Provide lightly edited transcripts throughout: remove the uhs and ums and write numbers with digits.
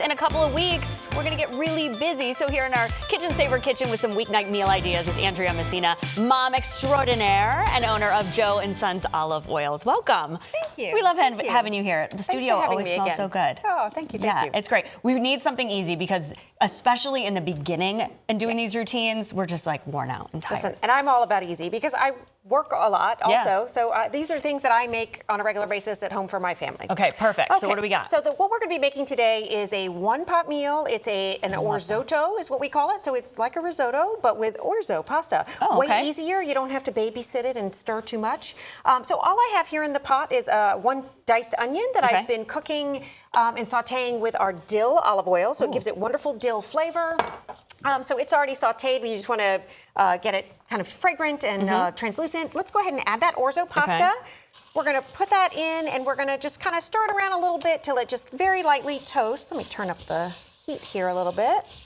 In a couple of weeks, we're going to get really busy. So here in our Kitchen Saver kitchen with some weeknight meal ideas is Andrea Messina, mom extraordinaire and owner of Joe & Sons Olive Oils. Welcome. Thank you. We love having you here. The studio always smells so good. Oh, thank you. Thank you. It's great. We need something easy because especially in the beginning and doing these routines, we're just like worn out and tired. Listen, and I'm all about easy because I work a lot also. So these are things that I make on a regular basis at home for my family. Okay, perfect. So what do we got? So what we're going to be making today is a one-pot meal. It's an orzoto is what we call it. So it's like a risotto, but with orzo pasta. Way easier. You don't have to babysit it and stir too much. So all I have here in the pot is one diced onion that I've been cooking and sauteing with our dill olive oil. So it gives it wonderful dill flavor. So it's already sauteed. We just want to get it kind of fragrant and translucent. Let's go ahead and add that orzo pasta. We're going to put that in, and we're going to just kind of stir it around a little bit till it just very lightly toasts. Let me turn up the heat here a little bit.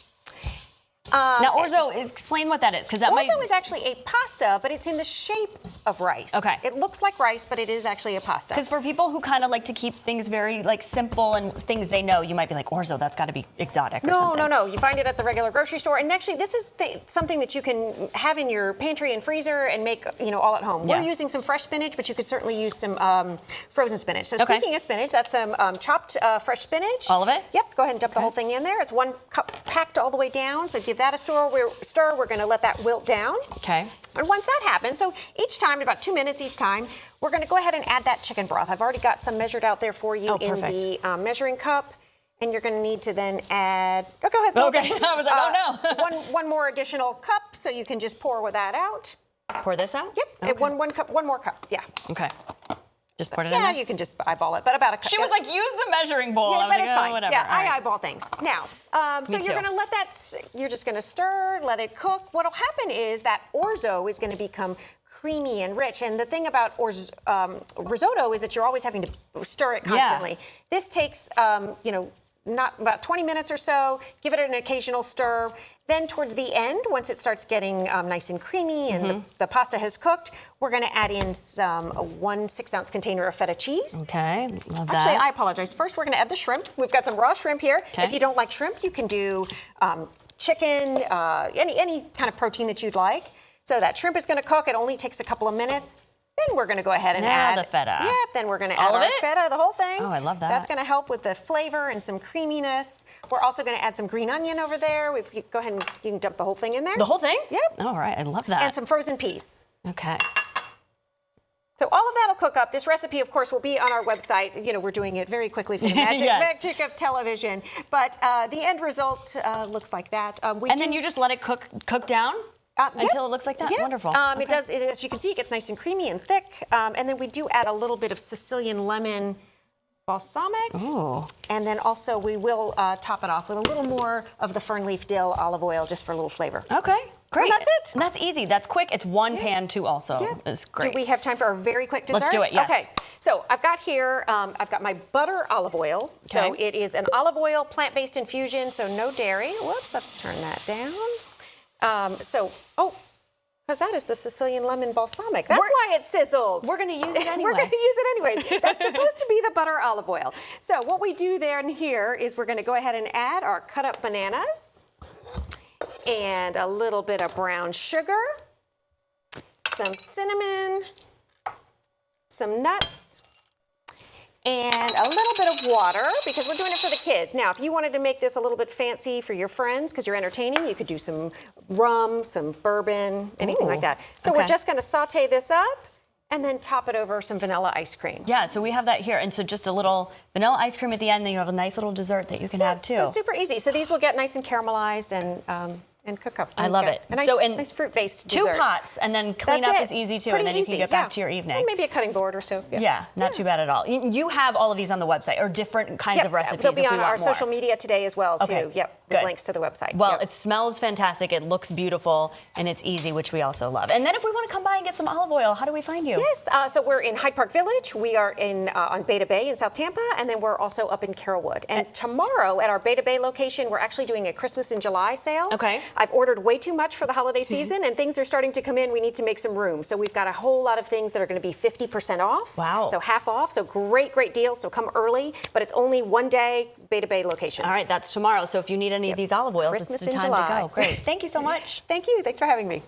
Now, orzo, explain what that is, because that orzo is actually a pasta, but it's in the shape of rice. Okay. It looks like rice, but it is actually a pasta. Because for people who kind of like to keep things very simple and things they know, you might be like, orzo, that's got to be exotic or something. No. You find it at the regular grocery store. And actually, this is something that you can have in your pantry and freezer and make, all at home. We're using some fresh spinach, but you could certainly use some frozen spinach. So speaking of spinach, that's some chopped fresh spinach. All of it? Yep. Go ahead and dump the whole thing in there. It's 1 cup packed all the way down. So give that a stir. We're going to let that wilt down. Okay. And once that happens, so each time, about 2 minutes each time, we're going to go ahead and add that chicken broth. I've already got some measured out there for you in the measuring cup. And you're going to need to then add. Oh, go ahead. Okay. I was like, oh no. one more additional cup, so you can just pour that out. Pour this out? Yep. Okay. One more cup. Yeah. Okay. Just put it in there? Yeah, you can just eyeball it, but about a cup. She was like, use the measuring bowl. Yeah, but it's fine. Whatever. Yeah, I eyeball things. Now, so you're going to let that, you're just going to stir, let it cook. What'll happen is that orzo is going to become creamy and rich. And the thing about risotto is that you're always having to stir it constantly. Yeah. This takes, not about 20 minutes or so. Give it an occasional stir. Then towards the end, once it starts getting nice and creamy and the pasta has cooked, we're going to add in some 1 6-ounce container of feta cheese. Okay, love that. Actually, I apologize. First, we're going to add the shrimp. We've got some raw shrimp here. Okay. If you don't like shrimp, you can do chicken, any kind of protein that you'd like. So that shrimp is going to cook. It only takes a couple of minutes. Then we're going to go ahead and add the feta. Yep. Then we're going to add our feta, the whole thing. Oh, I love that. That's going to help with the flavor and some creaminess. We're also going to add some green onion over there. Go ahead and you can dump the whole thing in there. The whole thing? Yep. All right, I love that. And some frozen peas. Okay. So all of that will cook up. This recipe, of course, will be on our website. We're doing it very quickly for the magic of television. But the end result looks like that. Then you just let it cook down? Until it looks like that? Yeah. Wonderful. It does, as you can see, it gets nice and creamy and thick. And then we do add a little bit of Sicilian lemon balsamic. Ooh. And then also we will top it off with a little more of the fern leaf dill olive oil just for a little flavor. Okay. Great. And that's it. And that's easy. That's quick. It's one pan too also. Yeah. It's great. Do we have time for a very quick dessert? Let's do it, yes. Okay. So I've got here, I've got my butter olive oil. Okay. So it is an olive oil plant-based infusion, so no dairy. Whoops, let's turn that down. Because that is the Sicilian lemon balsamic. That's why it's sizzled. We're going to use it anyway. We're going to use it anyways. That's supposed to be the butter olive oil. So what we do there and here is we're going to go ahead and add our cut up bananas and a little bit of brown sugar, some cinnamon, some nuts, and a little bit of water because we're doing it for the kids. Now, if you wanted to make this a little bit fancy for your friends because you're entertaining, you could do some rum, some bourbon, anything like that. So we're just going to saute this up and then top it over some vanilla ice cream. Yeah, so we have that here. And so just a little vanilla ice cream at the end, then you have a nice little dessert that you can have too. So super easy. So these will get nice and caramelized and cook up. I love it. A nice fruit-based dessert. 2 pots, and then clean up is easy too, and then you can get back to your evening. And maybe a cutting board or so. Yeah, not too bad at all. You have all of these on the website, or different kinds of recipes. They'll be on our social media today as well, too. Yep, with links to the website. Well, it smells fantastic, it looks beautiful, and it's easy, which we also love. And then if we want to come by and get some olive oil, how do we find you? Yes, so we're in Hyde Park Village. We are on Beta Bay in South Tampa, and then we're also up in Carrollwood. And tomorrow at our Beta Bay location, we're actually doing a Christmas in July sale. Okay. I've ordered way too much for the holiday season, and things are starting to come in. We need to make some room. So we've got a whole lot of things that are going to be 50% off. Wow. So half off. So great deal. So come early, but it's only one day, Beta Bay location. All right, that's tomorrow. So if you need any of these olive oils, Christmas it's the in time July. to go. Great. Thank you so much. Thank you. Thanks for having me.